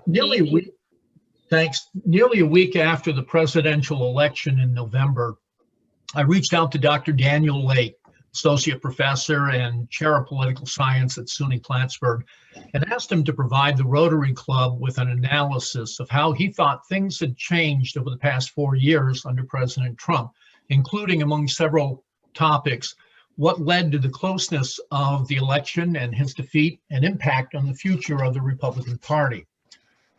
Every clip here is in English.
Nearly a week, thanks. Nearly a week after the presidential election in November, I reached out to Dr. Daniel Lake, associate professor and chair of political science at SUNY Plattsburgh, and asked him to provide the Rotary Club with an analysis of how he thought things had changed over the past 4 years under President Trump, including, among several topics, what led to the closeness of the election and his defeat and impact on the future of the Republican Party.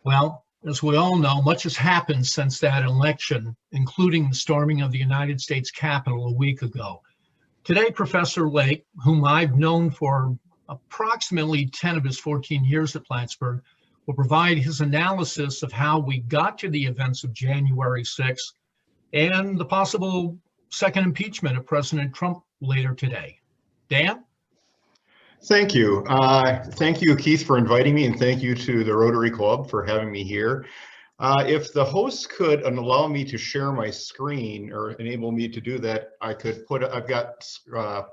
Well, as we all know, much has happened since that election, including the storming of the United States Capitol a week ago. Today, Professor Lake, whom I've known for approximately 10 of his 14 years at Plattsburgh, will provide his analysis of how we got to the events of January 6th and the possible second impeachment of President Trump later today. Dan? Thank you. Thank you, Keith, for inviting me, and thank you to the Rotary Club for having me here. If the host could allow me to share my screen or enable me to do that, I could I've got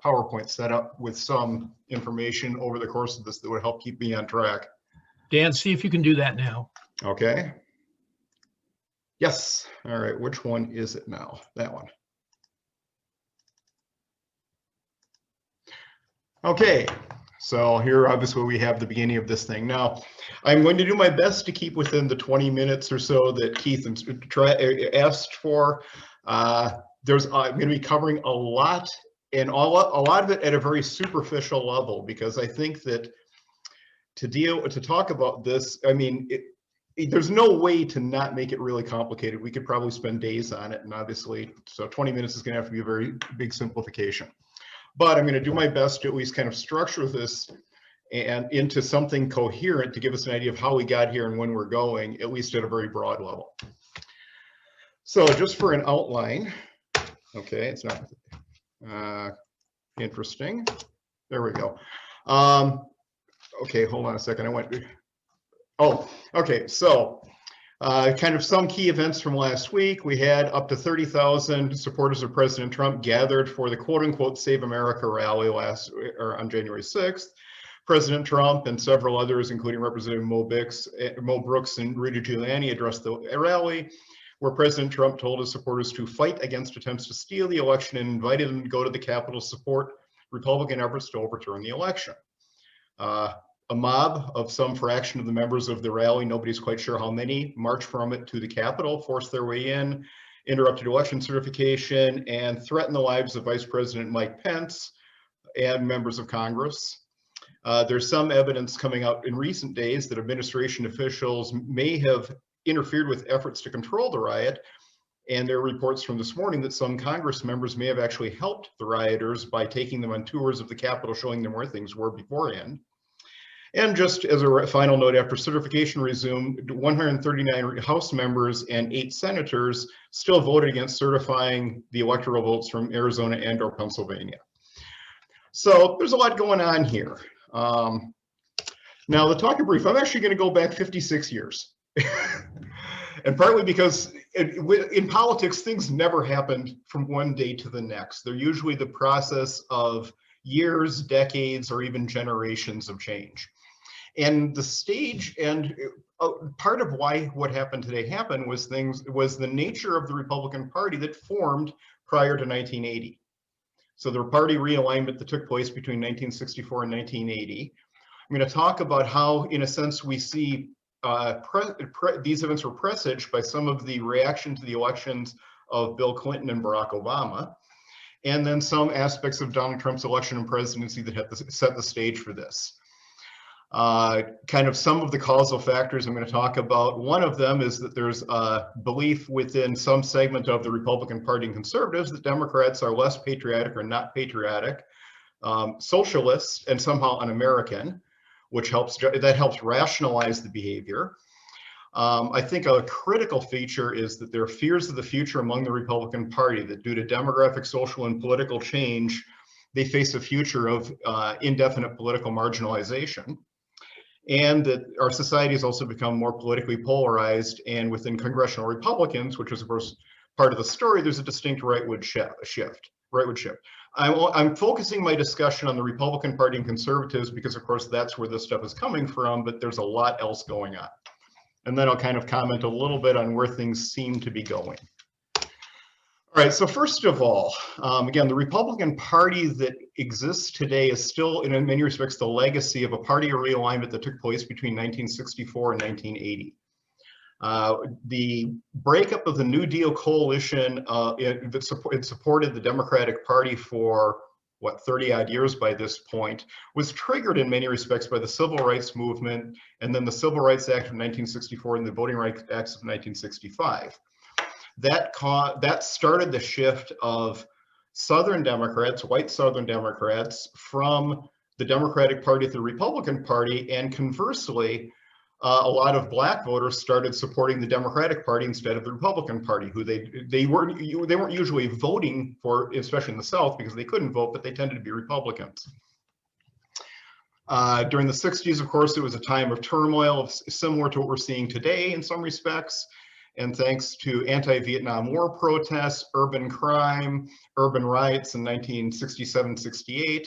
PowerPoint set up with some information over the course of this that would help keep me on track. Dan, see if you can do that now. Okay. Yes. All right. Which one is it now? That one. Okay. So here, obviously, we have the beginning of this thing. Now, I'm going to do my best to keep within the 20 minutes or so that Keith asked for. I'm going to be covering a lot, and a lot of it at a very superficial level, because I think that to talk about this, I mean, there's no way to not make it really complicated. We could probably spend days on it, and obviously, so 20 minutes is going to have to be a very big simplification. But I'm going to do my best to at least kind of structure this and into something coherent to give us an idea of how we got here and when we're going, at least at a very broad level. So just for an outline, okay, it's not interesting. There we go. Okay, hold on a second. Okay, so kind of some key events from last week. We had up to 30,000 supporters of President Trump gathered for the quote-unquote Save America rally on January 6th. President Trump and several others, including Representative Mo Brooks and Rudy Giuliani, addressed the rally, where President Trump told his supporters to fight against attempts to steal the election and invited them to go to the Capitol to support Republican efforts to overturn the election. A mob of some fraction of the members of the rally, nobody's quite sure how many, marched from it to the Capitol, forced their way in, interrupted election certification, and threatened the lives of Vice President Mike Pence and members of Congress. There's some evidence coming out in recent days that administration officials may have interfered with efforts to control the riot, and there are reports from this morning that some Congress members may have actually helped the rioters by taking them on tours of the Capitol, showing them where things were beforehand. And just as a final note, after certification resumed, 139 House members and 8 senators still voted against certifying the electoral votes from Arizona and/or Pennsylvania. So there's a lot going on here. Now, the talking brief, I'm actually going to go back 56 years. And partly because in politics, things never happened from one day to the next. They're usually the process of years, decades, or even generations of change. And the stage and part of why what happened today happened was the nature of the Republican Party that formed prior to 1980. So the party realignment that took place between 1964 and 1980. I'm going to talk about how, in a sense, we see these events were presaged by some of the reaction to the elections of Bill Clinton and Barack Obama, and then some aspects of Donald Trump's election and presidency that had set the stage for this. Kind of some of the causal factors I'm going to talk about. One of them is that there's a belief within some segment of the Republican Party and conservatives that Democrats are less patriotic or not patriotic, socialists, and somehow un-American, which helps rationalize the behavior. I think a critical feature is that there are fears of the future among the Republican Party, that due to demographic, social, and political change, they face a future of indefinite political marginalization. And that our society has also become more politically polarized, and within congressional Republicans, which is of course part of the story, there's a distinct rightward shift. I'm focusing my discussion on the Republican Party and conservatives because of course that's where this stuff is coming from, but there's a lot else going on. and then I'll kind of comment a little bit on where things seem to be going. All right, so first of all, again, the Republican Party that exists today is still, in many respects, the legacy of a party realignment that took place between 1964 and 1980. The breakup of the New Deal coalition, it supported the Democratic Party for, what, 30-odd years by this point, was triggered in many respects by the Civil Rights Movement, and then the Civil Rights Act of 1964 and the Voting Rights Acts of 1965. That started the shift of Southern Democrats, white Southern Democrats, from the Democratic Party to the Republican Party, and conversely, a lot of black voters started supporting the Democratic Party instead of the Republican Party, who they weren't usually voting for, especially in the South, because they couldn't vote, but they tended to be Republicans. During the 60s, of course, it was a time of turmoil, similar to what we're seeing today in some respects. And thanks to anti-Vietnam War protests, urban crime, urban riots in 1967-68,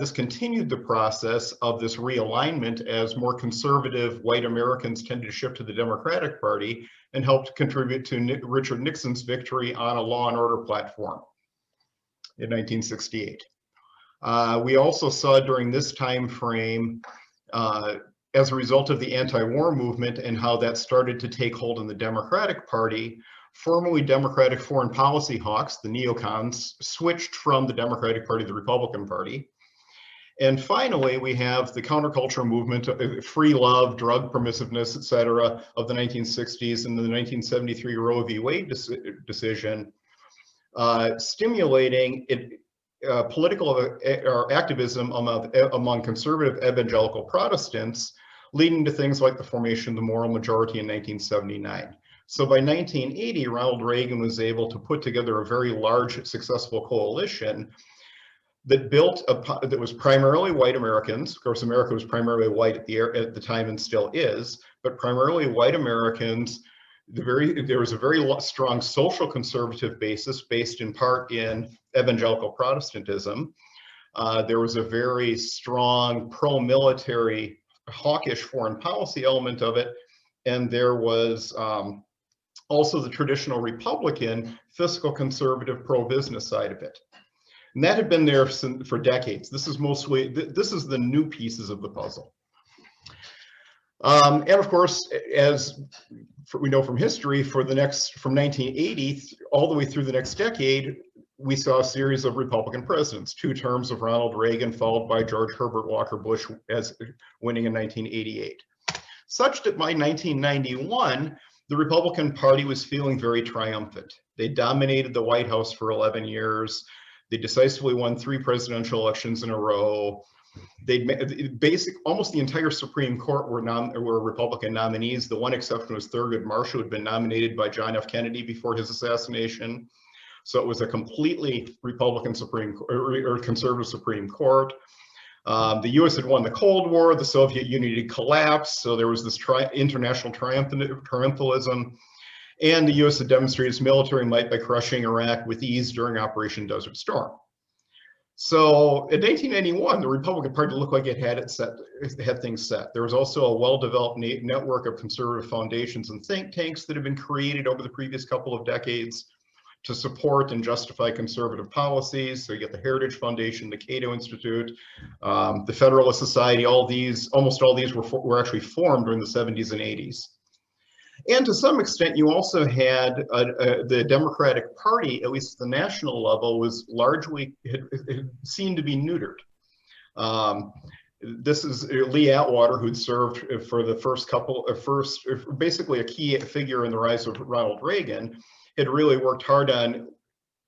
this continued the process of this realignment as more conservative white Americans tended to shift to the Democratic Party and helped contribute to Richard Nixon's victory on a law and order platform in 1968. We also saw during this time frame, as a result of the anti-war movement and how that started to take hold in the Democratic Party, formerly Democratic foreign policy hawks, the neocons, switched from the Democratic Party to the Republican Party. And finally, we have the counterculture movement, free love, drug permissiveness, et cetera, of the 1960s and the 1973 Roe v. Wade decision, stimulating political activism among conservative evangelical Protestants, leading to things like the formation of the moral majority in 1979. So by 1980, Ronald Reagan was able to put together a very large, successful coalition that that was primarily white Americans. Of course, America was primarily white at the time and still is, but primarily white Americans. There was a very strong social conservative basis based in part in evangelical Protestantism. There was a very strong pro-military, hawkish foreign policy element of it. And there was also the traditional Republican, fiscal conservative, pro-business side of it. And that had been there for decades. This is the new pieces of the puzzle. And of course, as we know from history, from 1980 all the way through the next decade, we saw a series of Republican presidents, 2 terms of Ronald Reagan, followed by George Herbert Walker Bush as winning in 1988. Such that by 1991, the Republican Party was feeling very triumphant. They dominated the White House for 11 years. They decisively won 3 presidential elections in a row. Almost the entire Supreme Court were Republican nominees. The one exception was Thurgood Marshall, who had been nominated by John F. Kennedy before his assassination. So it was a completely Republican or conservative Supreme Court. The U.S. had won the Cold War. The Soviet Union had collapsed. So there was this international triumphalism. And the U.S. had demonstrated its military might by crushing Iraq with ease during Operation Desert Storm. So in 1991, the Republican Party looked like it had things set. There was also a well-developed network of conservative foundations and think tanks that had been created over the previous couple of decades to support and justify conservative policies. So you get the Heritage Foundation, the Cato Institute, the Federalist Society. Almost all these were actually formed during the 70s and 80s. And to some extent, you also had the Democratic Party, at least at the national level, was largely seen to be neutered. This is Lee Atwater, who'd served for the basically a key figure in the rise of Ronald Reagan, had really worked hard on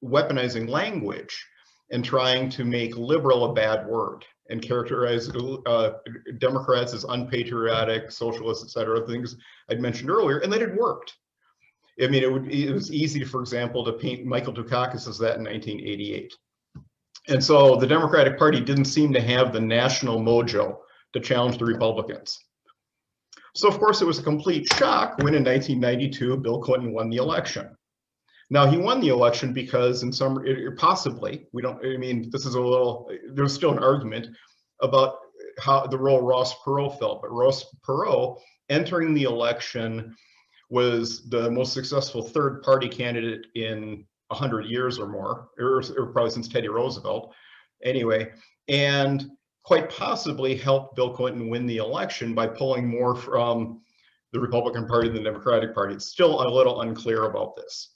weaponizing language and trying to make liberal a bad word and characterize Democrats as unpatriotic, socialists, et cetera, things I'd mentioned earlier, and that had worked. I mean, it was easy, for example, to paint Michael Dukakis as that in 1988. And so the Democratic Party didn't seem to have the national mojo to challenge the Republicans. So of course it was a complete shock when in 1992, Bill Clinton won the election. Now he won the election because possibly, there's still an argument about how the role Ross Perot felt, but Ross Perot entering the election, was the most successful third party candidate in 100 years or more, or probably since Teddy Roosevelt anyway, and quite possibly helped Bill Clinton win the election by pulling more from the Republican Party than the Democratic Party. It's still a little unclear about this.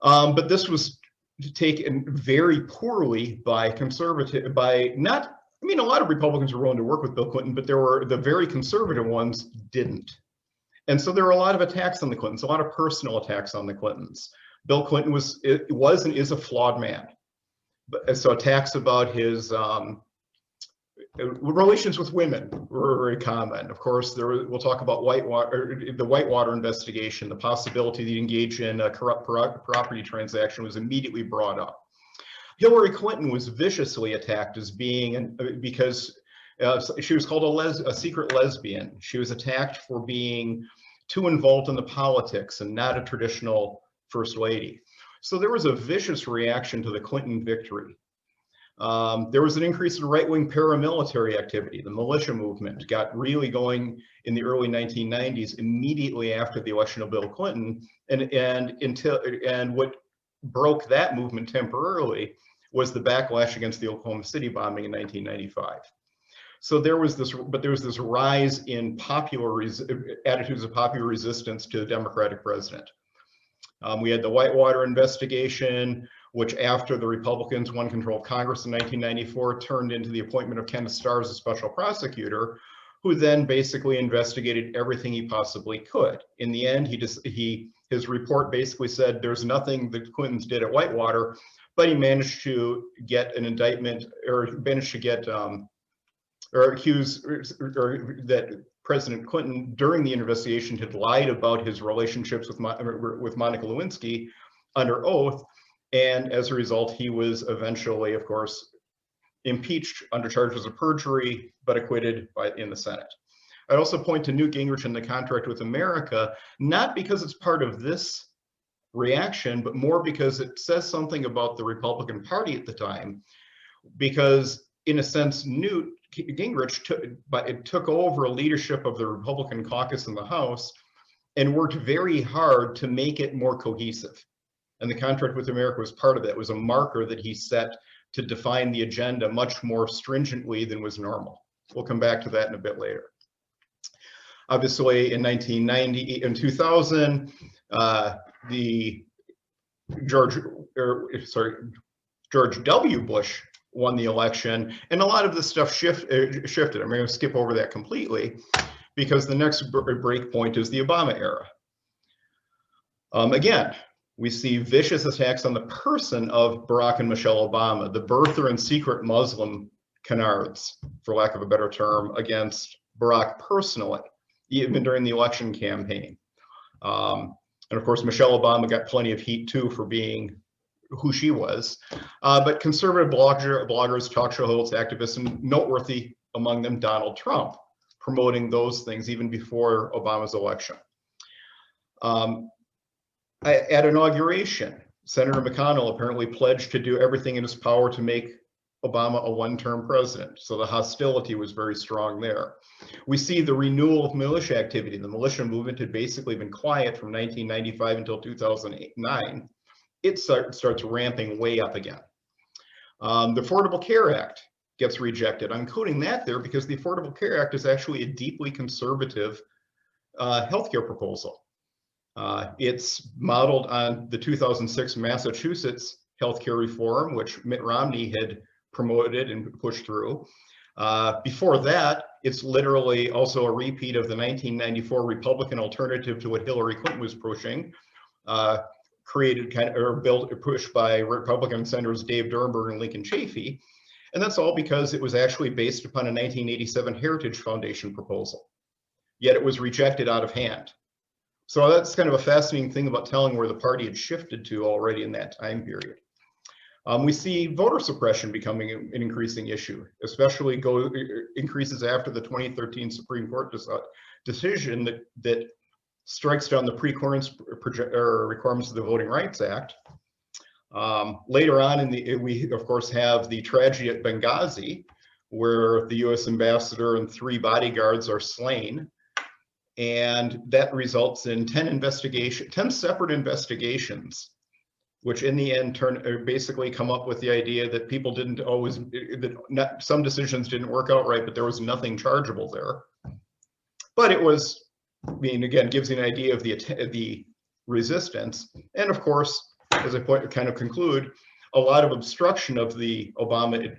But this was taken very poorly by conservative, by not, I mean, a lot of Republicans were willing to work with Bill Clinton, but there were the very conservative ones didn't. And so there were a lot of attacks on the Clintons, a lot of personal attacks on the Clintons. Bill Clinton was and is a flawed man. So attacks about his relations with women were very common. Of course, we'll talk about the Whitewater investigation. The possibility that he engaged in a corrupt property transaction was immediately brought up. Hillary Clinton was viciously attacked as being, because she was called a secret lesbian. She was attacked for being too involved in the politics and not a traditional first lady. So there was a vicious reaction to the Clinton victory. There was an increase in right-wing paramilitary activity. The militia movement got really going in the early 1990s, immediately after the election of Bill Clinton, and what broke that movement temporarily was the backlash against the Oklahoma City bombing in 1995. So there was this rise in attitudes of popular resistance to the Democratic president. We had the Whitewater investigation, which after the Republicans won control of Congress in 1994, turned into the appointment of Kenneth Starr as a special prosecutor, who then basically investigated everything he possibly could. In the end, his report basically said there's nothing the Clintons did at Whitewater, but he managed to get an indictment, or managed to get or accuse that President Clinton during the investigation had lied about his relationships with Monica Lewinsky under oath. And as a result, he was eventually, of course, impeached under charges of perjury, but acquitted in the Senate. I'd also point to Newt Gingrich and the contract with America, not because it's part of this reaction, but more because it says something about the Republican Party at the time. Because in a sense, Newt Gingrich took over leadership of the Republican caucus in the House and worked very hard to make it more cohesive. And the contract with America was part of that. It was a marker that he set to define the agenda much more stringently than was normal. We'll come back to that in a bit later. Obviously, in 2000, the George W. Bush won the election, and a lot of this stuff shifted. I'm going to skip over that completely because the next break point is the Obama era. Again, we see vicious attacks on the person of Barack and Michelle Obama, the birther and secret Muslim canards, for lack of a better term, against Barack personally, even during the election campaign. And of course, Michelle Obama got plenty of heat too for being who she was. But conservative bloggers, talk show hosts, activists, and noteworthy among them, Donald Trump, promoting those things even before Obama's election. At inauguration, Senator McConnell apparently pledged to do everything in his power to make Obama a one-term president. So the hostility was very strong there. We see the renewal of militia activity. The militia movement had basically been quiet from 1995 until 2009. It starts ramping way up again. The Affordable Care Act gets rejected. I'm quoting that there because the Affordable Care Act is actually a deeply conservative healthcare proposal. It's modeled on the 2006 Massachusetts healthcare reform, which Mitt Romney had promoted and pushed through. Before that, it's literally also a repeat of the 1994 Republican alternative to what Hillary Clinton was pushing, pushed by Republican Senators Dave Durenberg and Lincoln Chafee. And that's all because it was actually based upon a 1987 Heritage Foundation proposal, yet it was rejected out of hand. So that's kind of a fascinating thing about telling where the party had shifted to already in that time period. We see voter suppression becoming an increasing issue, especially increases after the 2013 Supreme Court decision that strikes down the pre-clearance requirements of the Voting Rights Act. Later on, we of course have the tragedy at Benghazi, where the U.S. ambassador and 3 bodyguards are slain And that results in 10 separate investigations, which in the end basically come up with the idea that people didn't always, some decisions didn't work out right, but there was nothing chargeable there. But it was, I mean, again, gives you an idea of the resistance. And of course, as I kind of conclude, a lot of obstruction of the Obama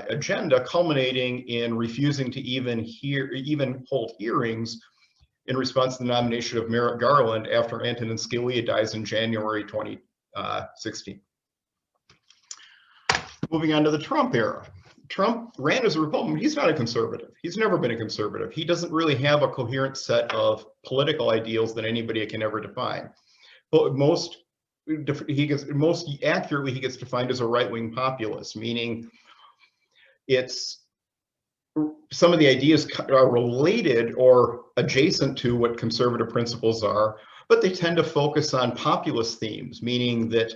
agenda, culminating in refusing to even hold hearings in response to the nomination of Merrick Garland after Antonin Scalia dies in January 2016. Moving on to the Trump era. Trump ran as a Republican. He's not a conservative. He's never been a conservative. He doesn't really have a coherent set of political ideals that anybody can ever define. But most accurately, he gets defined as a right-wing populist, meaning it's some of the ideas are related or adjacent to what conservative principles are, but they tend to focus on populist themes, meaning that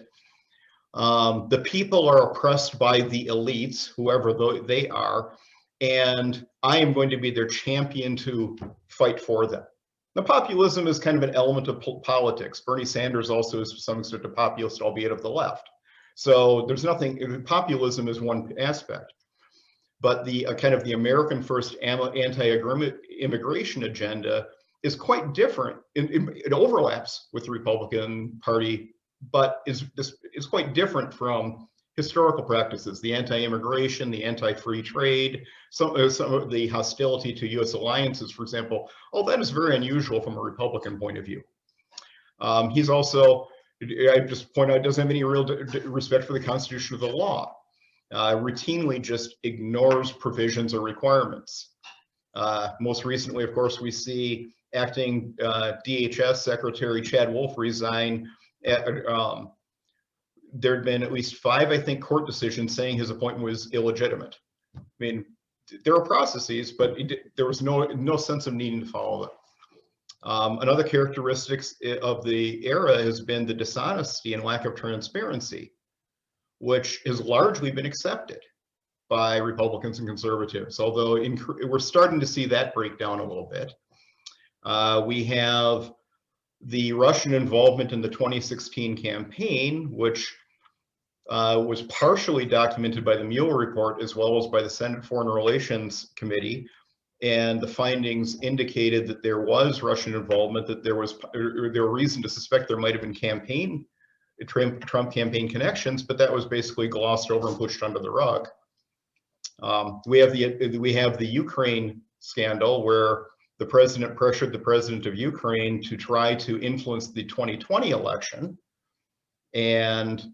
the people are oppressed by the elites, whoever they are, and I am going to be their champion to fight for them. Now, populism is kind of an element of politics. Bernie Sanders also is to some extent a populist, albeit of the left. So there's nothing, populism is one aspect. But the kind of the American First anti-immigration agenda is quite different. It overlaps with the Republican Party, but is quite different from historical practices, the anti-immigration, the anti-free trade, some of the hostility to U.S. alliances, for example. All that is very unusual from a Republican point of view. He's also, I just point out, doesn't have any real respect for the Constitution or the law. Routinely just ignores provisions or requirements. Most recently, of course, we see acting DHS Secretary Chad Wolf resign. There had been at least 5, I think, court decisions saying his appointment was illegitimate. I mean, there are processes, but there was no sense of needing to follow them. Another characteristic of the era has been the dishonesty and lack of transparency, which has largely been accepted by Republicans and conservatives, although we're starting to see that break down a little bit. We have the Russian involvement in the 2016 campaign, which was partially documented by the Mueller report as well as by the Senate Foreign Relations Committee. And the findings indicated that there was Russian involvement, that there were reason to suspect there might have been Trump campaign connections, but that was basically glossed over and pushed under the rug. We have the Ukraine scandal, where the president pressured the president of Ukraine to try to influence the 2020 election, and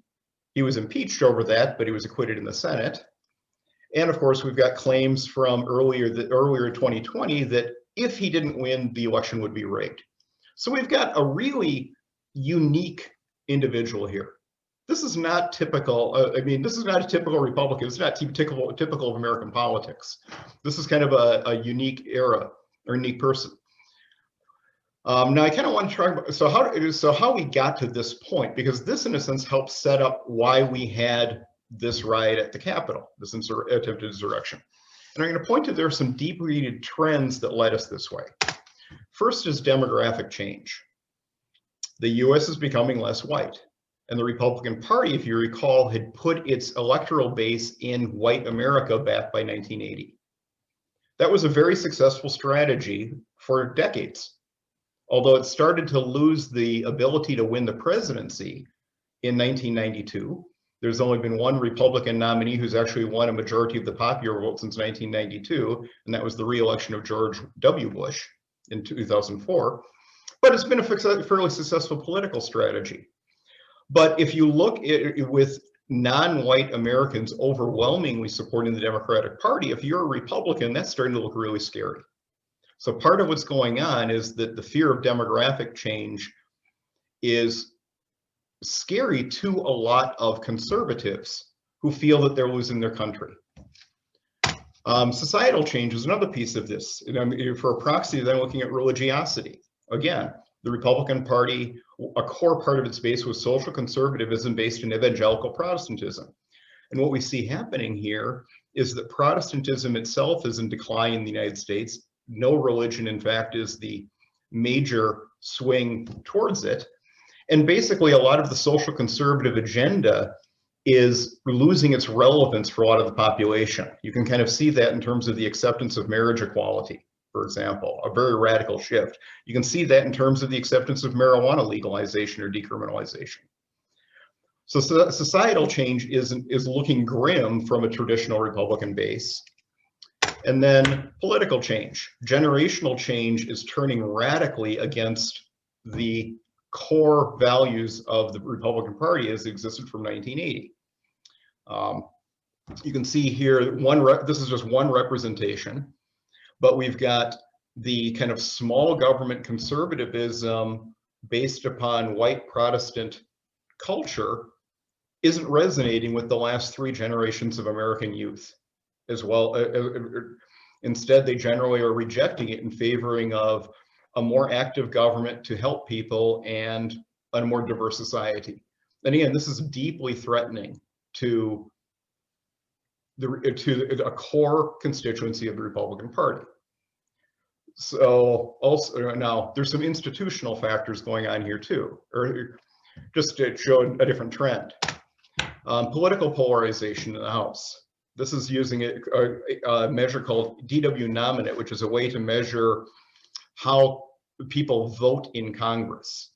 he was impeached over that, but he was acquitted in the Senate. And of course, we've got claims from earlier in 2020 that if he didn't win, the election would be rigged. So we've got a really unique individual here. This is not typical. I mean, this is not a typical Republican. It's not typical of American politics. This is kind of a unique era or unique person. Now, I kind of want to try. So how we got to this point, because this, in a sense, helps set up why we had this riot at the Capitol, this attempted insurrection. And I'm going to point to there are some deep-rooted trends that led us this way. First is demographic change. The U.S. is becoming less white, and the Republican Party, if you recall, had put its electoral base in white America back by 1980. That was a very successful strategy for decades, although it started to lose the ability to win the presidency in 1992. There's only been one Republican nominee who's actually won a majority of the popular vote since 1992, and that was the re-election of George W. Bush in 2004. But it's been a fairly successful political strategy. But if you look at with non-white Americans overwhelmingly supporting the Democratic Party, if you're a Republican, that's starting to look really scary. So part of what's going on is that the fear of demographic change is scary to a lot of conservatives who feel that they're losing their country. Societal change is another piece of this. And for a proxy, then looking at religiosity. Again, the Republican Party, a core part of its base was social conservatism based in evangelical Protestantism. And what we see happening here is that Protestantism itself is in decline in the United States. No religion, in fact, is the major swing towards it. And basically a lot of the social conservative agenda is losing its relevance for a lot of the population. You can kind of see that in terms of the acceptance of marriage equality, for example, a very radical shift. You can see that in terms of the acceptance of marijuana legalization or decriminalization. So societal change is looking grim from a traditional Republican base. And then political change, generational change is turning radically against the core values of the Republican Party as it existed from 1980. You can see here, this is just one representation, but we've got the kind of small government conservatism based upon white Protestant culture isn't resonating with the last 3 generations of American youth as well. Instead, they generally are rejecting it and favoring of a more active government to help people and a more diverse society. And again, this is deeply threatening to a core constituency of the Republican Party. So also now there's some institutional factors going on here too, or just to show a different trend. Political polarization in the House. This is using a measure called DW nominate, which is a way to measure how people vote in Congress.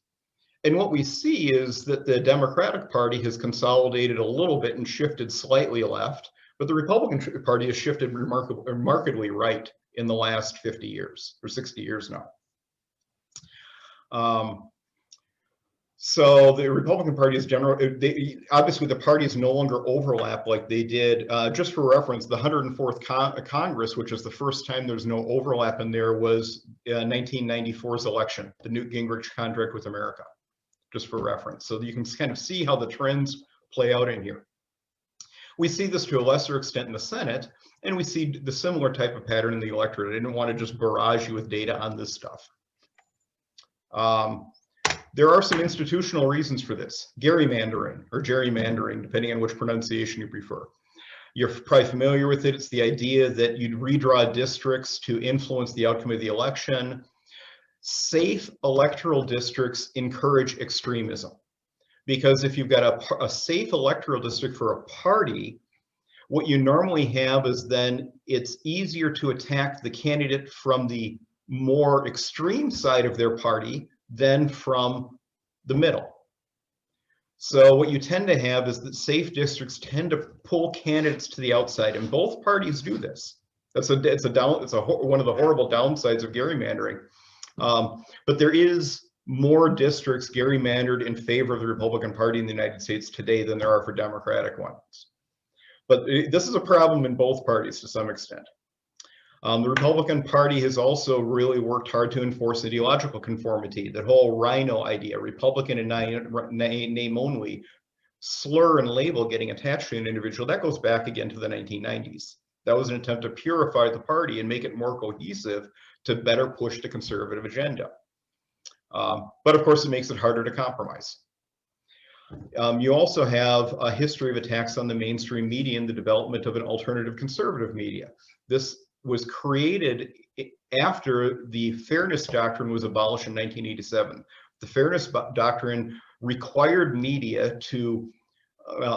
And what we see is that the Democratic Party has consolidated a little bit and shifted slightly left, but the Republican Party has shifted remarkably right in the last 50 years or 60 years now. So the Republican Party is obviously the parties no longer overlap like they did. Just for reference, the 104th Congress, which is the first time there's no overlap in there, was 1994's election, the Newt Gingrich contract with America, just for reference. So you can kind of see how the trends play out in here. We see this to a lesser extent in the Senate, and we see the similar type of pattern in the electorate. I didn't want to just barrage you with data on this stuff. There are some institutional reasons for this. Gerrymandering or gerrymandering, depending on which pronunciation you prefer. You're probably familiar with it. It's the idea that you'd redraw districts to influence the outcome of the election. Safe electoral districts encourage extremism, because if you've got a safe electoral district for a party, what you normally have is then it's easier to attack the candidate from the more extreme side of their party than from the middle. So what you tend to have is that safe districts tend to pull candidates to the outside, and both parties do this. One of the horrible downsides of gerrymandering. But there is more districts gerrymandered in favor of the Republican Party in the United States today than there are for Democratic ones. But this is a problem in both parties to some extent. The Republican Party has also really worked hard to enforce ideological conformity. The whole rhino idea, Republican and name only, slur and label getting attached to an individual, that goes back again to the 1990s. That was an attempt to purify the party and make it more cohesive to better push the conservative agenda. But of course, it makes it harder to compromise. You also have a history of attacks on the mainstream media and the development of an alternative conservative media. This was created after the Fairness Doctrine was abolished in 1987. The Fairness Doctrine required media to,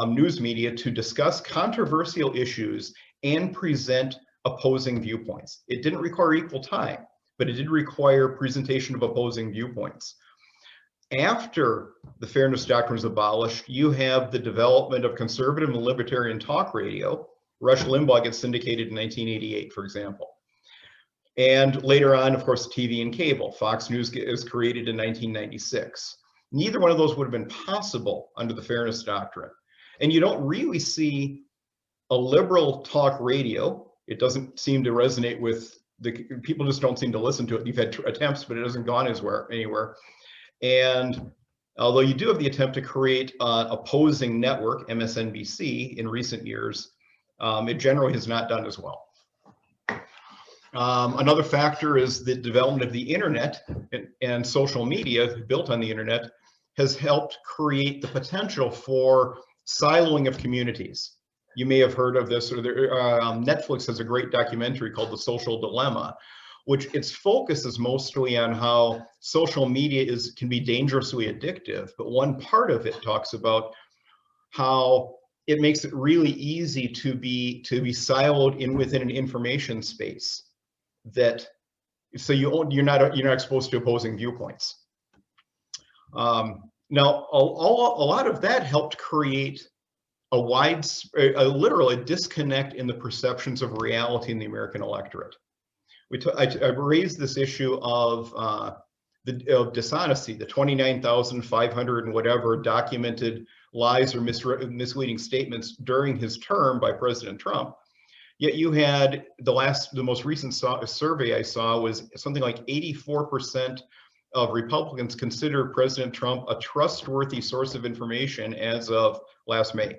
news media, to discuss controversial issues and present opposing viewpoints. It didn't require equal time, but it did require presentation of opposing viewpoints. After the Fairness Doctrine was abolished, you have the development of conservative and libertarian talk radio. Rush Limbaugh gets syndicated in 1988, for example. And later on, of course, TV and cable. Fox News is created in 1996. Neither one of those would have been possible under the Fairness Doctrine. And you don't really see a liberal talk radio. It doesn't seem to resonate with people just don't seem to listen to it. You've had attempts, but it hasn't gone anywhere. And although you do have the attempt to create an opposing network, MSNBC, in recent years, it generally has not done as well. Another factor is the development of the internet and social media built on the internet has helped create the potential for siloing of communities. You may have heard of this, or Netflix has a great documentary called The Social Dilemma, which its focus is mostly on how social media can be dangerously addictive. But one part of it talks about how it makes it really easy to be siloed within an information space, that so you're not exposed to opposing viewpoints. Now, a lot of that helped create a literally disconnect in the perceptions of reality in the American electorate. I raised this issue of dishonesty, the 29,500 and whatever documented lies or misleading statements during his term by President Trump. Yet you had the most recent survey I saw was something like 84% of Republicans consider President Trump a trustworthy source of information as of last May.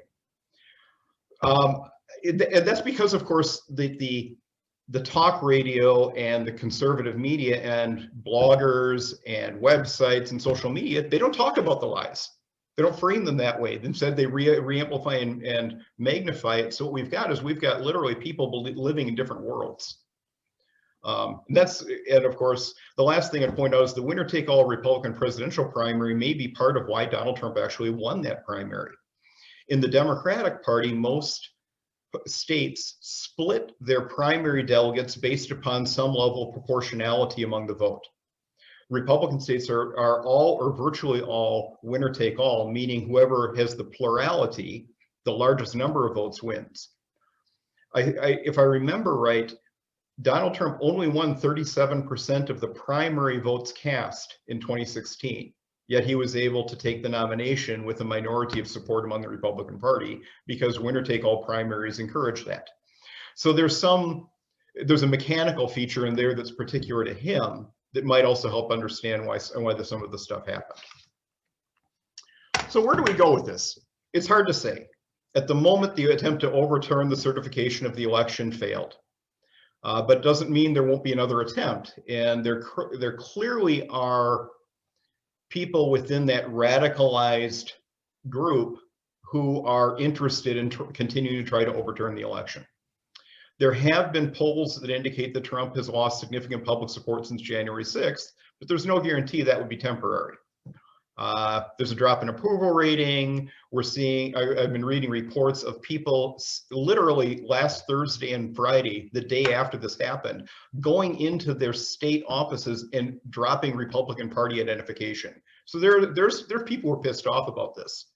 And that's because, of course, the talk radio and the conservative media and bloggers and websites and social media, they don't talk about the lies. They don't frame them that way. Instead, they re-amplify and magnify it. So what we've got literally people living in different worlds. And of course, the last thing I'd point out is the winner-take-all Republican presidential primary may be part of why Donald Trump actually won that primary. In the Democratic Party, most states split their primary delegates based upon some level of proportionality among the vote. Republican states are all or virtually all winner take all, meaning whoever has the plurality, the largest number of votes wins. If I remember right, Donald Trump only won 37% of the primary votes cast in 2016, yet he was able to take the nomination with a minority of support among the Republican Party because winner take all primaries encourage that. So there's a mechanical feature in there that's particular to him that might also help understand why some of the stuff happened. So where do we go with this? It's hard to say. At the moment, the attempt to overturn the certification of the election failed, but doesn't mean there won't be another attempt. And there clearly are people within that radicalized group who are interested in continuing to try to overturn the election. There have been polls that indicate that Trump has lost significant public support since January 6th, but there's no guarantee that would be temporary. There's a drop in approval rating. I've been reading reports of people literally last Thursday and Friday, the day after this happened, going into their state offices and dropping Republican Party identification. So there's people who are pissed off about this.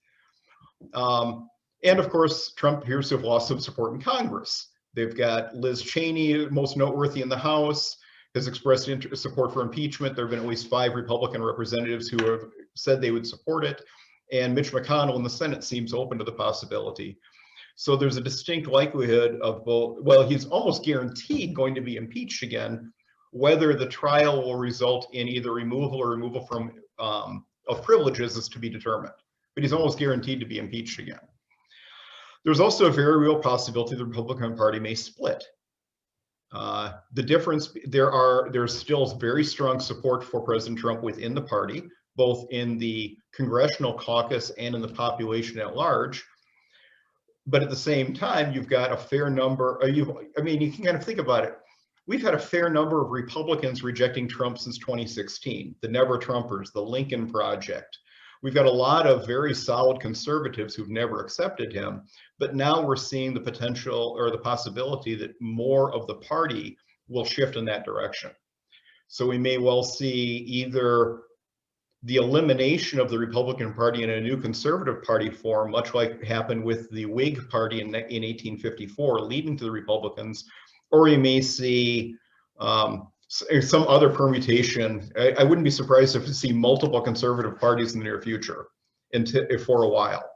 And of course, Trump appears to have lost some support in Congress. They've got Liz Cheney, most noteworthy in the House, has expressed support for impeachment. There have been at least 5 Republican representatives who have said they would support it. And Mitch McConnell in the Senate seems open to the possibility. So there's a distinct likelihood of both, well, he's almost guaranteed going to be impeached again. Whether the trial will result in either removal or removal from of privileges is to be determined. But he's almost guaranteed to be impeached again. There's also a very real possibility the Republican Party may split. The difference, there's still very strong support for President Trump within the party, both in the congressional caucus and in the population at large. But at the same time, you've got a fair number, you can kind of think about it. We've had a fair number of Republicans rejecting Trump since 2016, the Never Trumpers, the Lincoln Project. We've got a lot of very solid conservatives who've never accepted him, but now we're seeing the potential or the possibility that more of the party will shift in that direction. So we may well see either the elimination of the Republican Party and a new conservative party form, much like happened with the Whig Party in 1854, leading to the Republicans, or you may see some other permutation. I wouldn't be surprised if we see multiple conservative parties in the near future for a while.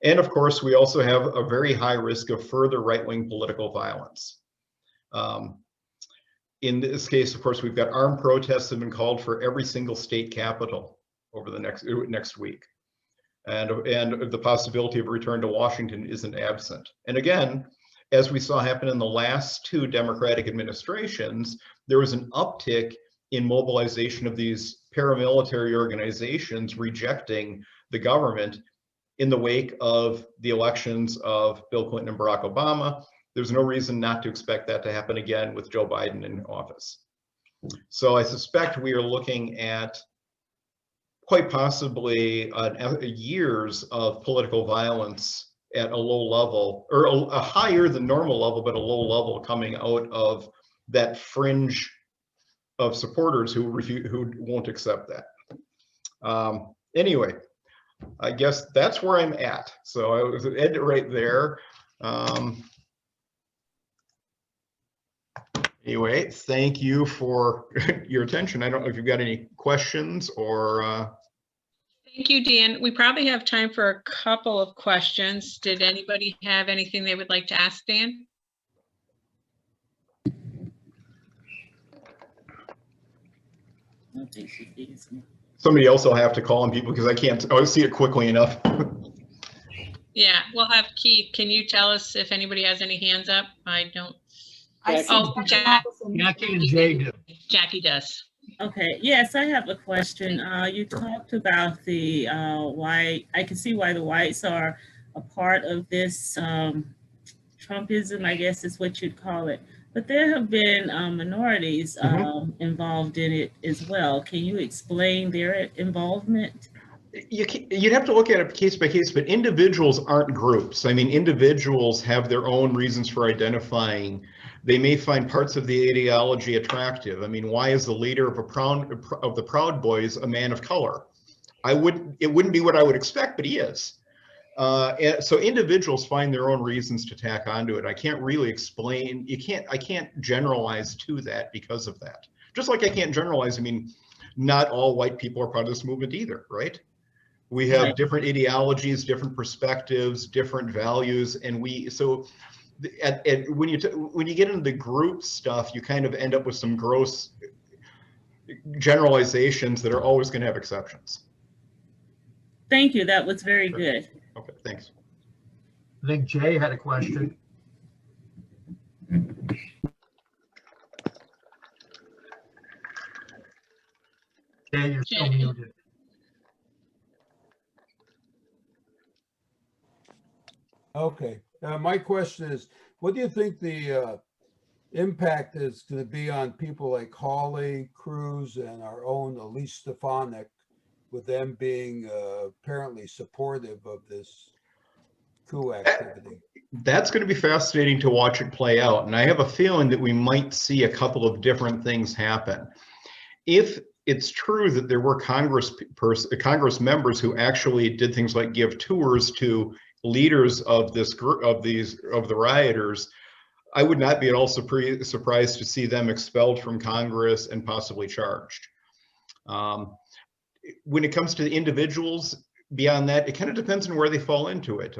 And of course, we also have a very high risk of further right-wing political violence. In this case, of course, we've got armed protests have been called for every single state capital over the next week. And the possibility of a return to Washington isn't absent. And again, as we saw happen in the last 2 Democratic administrations, there was an uptick in mobilization of these paramilitary organizations rejecting the government in the wake of the elections of Bill Clinton and Barack Obama. There's no reason not to expect that to happen again with Joe Biden in office. So I suspect we are looking at quite possibly years of political violence at a low level, or a higher than normal level, but a low level coming out of that fringe of supporters who won't accept that. Anyway, I guess that's where I'm at. So I was end it right there. Anyway, thank you for your attention. I don't know if you've got any questions or. Thank you, Dan. We probably have time for a couple of questions. Did anybody have anything they would like to ask Dan? Somebody else will have to call on people because I can't always see it quickly enough. Yeah, we'll have Keith. Can you tell us if anybody has any hands up? I don't. I see Oh, Jackie and Jay do. Jackie does. Okay, yes, I have a question. You talked about the why, I can see why the whites are a part of this Trumpism, I guess is what you'd call it. But there have been minorities involved in it as well. Can you explain their involvement? You'd have to look at it case by case, but individuals aren't groups. I mean, individuals have their own reasons for identifying. They may find parts of the ideology attractive. I mean, why is the leader of the Proud Boys a man of color? It wouldn't be what I would expect, but he is. So individuals find their own reasons to tack onto it. I can't really explain. I can't generalize to that because of that. Just like I can't generalize. I mean, not all white people are part of this movement either, right? We have different ideologies, different perspectives, different values, and when you get into the group stuff, you kind of end up with some gross generalizations that are always going to have exceptions. Thank you. That was very good. Okay, thanks. I think Jay had a question. Jay, you're still muted. Okay, my question is, what do you think the impact is going to be on people like Hawley, Cruz, and our own Elise Stefanik, with them being apparently supportive of this coup activity? That's going to be fascinating to watch it play out, and I have a feeling that we might see a couple of different things happen. If it's true that there were Congress members who actually did things like give tours to leaders of this group of the rioters, I would not be at all surprised to see them expelled from Congress and possibly charged. When it comes to the individuals beyond that, it kind of depends on where they fall into it.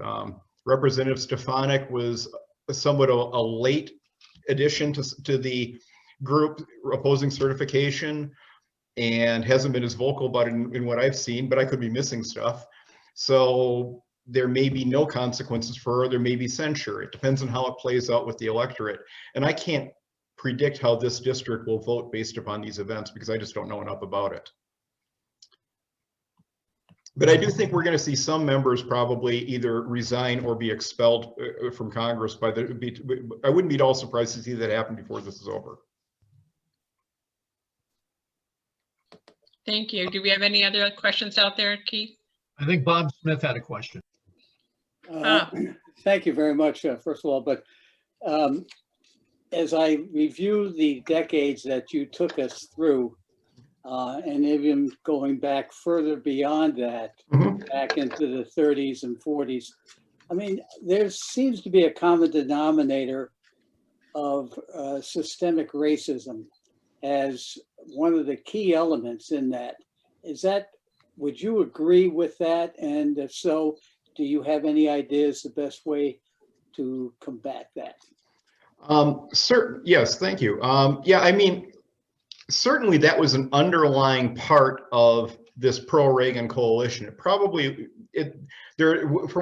Representative Stefanik was somewhat a late addition to the group opposing certification and hasn't been as vocal about it in what I've seen, but I could be missing stuff. So there may be no consequences for her, there may be censure. It depends on how it plays out with the electorate. And I can't predict how this district will vote based upon these events because I just don't know enough about it. But I do think we're going to see some members probably either resign or be expelled from Congress I wouldn't be at all surprised to see that happen before this is over. Thank you. Do we have any other questions out there, Keith? I think Bob Smith had a question. Thank you very much, first of all. But as I review the decades that you took us through, and even going back further beyond that, back into the 30s and 40s, I mean, there seems to be a common denominator of systemic racism as one of the key elements in that. Would you agree with that? And if so, do you have any ideas the best way to combat that? Yes, thank you. Yeah, I mean, certainly that was an underlying part of this pro-Reagan coalition. From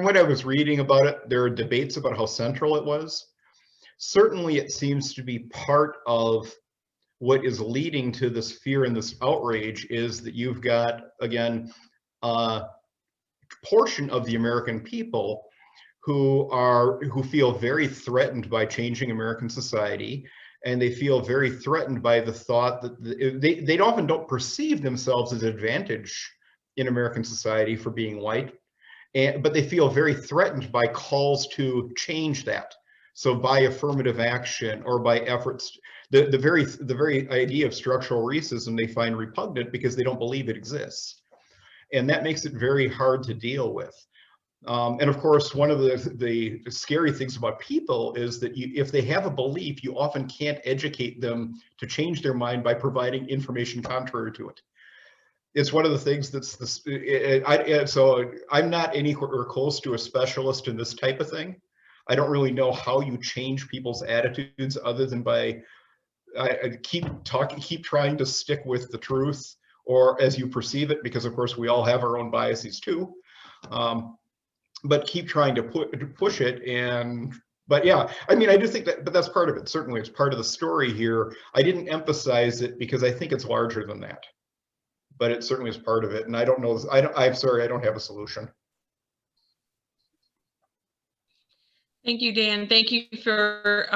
what I was reading about it, there are debates about how central it was. Certainly it seems to be part of what is leading to this fear and this outrage is that you've got, again, a portion of the American people who feel very threatened by changing American society and they feel very threatened by the thought that they often don't perceive themselves as advantaged in American society for being white, but they feel very threatened by calls to change that. So by affirmative action or by efforts, the very idea of structural racism they find repugnant because they don't believe it exists. And that makes it very hard to deal with. And of course, one of the scary things about people is that if they have a belief, you often can't educate them to change their mind by providing information contrary to it. It's one of the things that's this. So I'm not anywhere close to a specialist in this type of thing. I don't really know how you change people's attitudes other than by keep trying to stick with the truth or as you perceive it, because of course we all have our own biases too. But keep trying to push it. But yeah, I mean, I do think that, but that's part of it. Certainly it's part of the story here. I didn't emphasize it because I think it's larger than that, but it certainly is part of it. And I don't know, I'm sorry, I don't have a solution. Thank you, Dan. Thank you for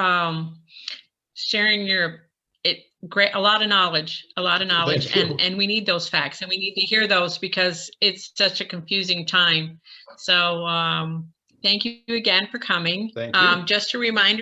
sharing a lot of knowledge, and we need those facts, and we need to hear those because it's such a confusing time. So thank you again for coming. Thank you. Just a reminder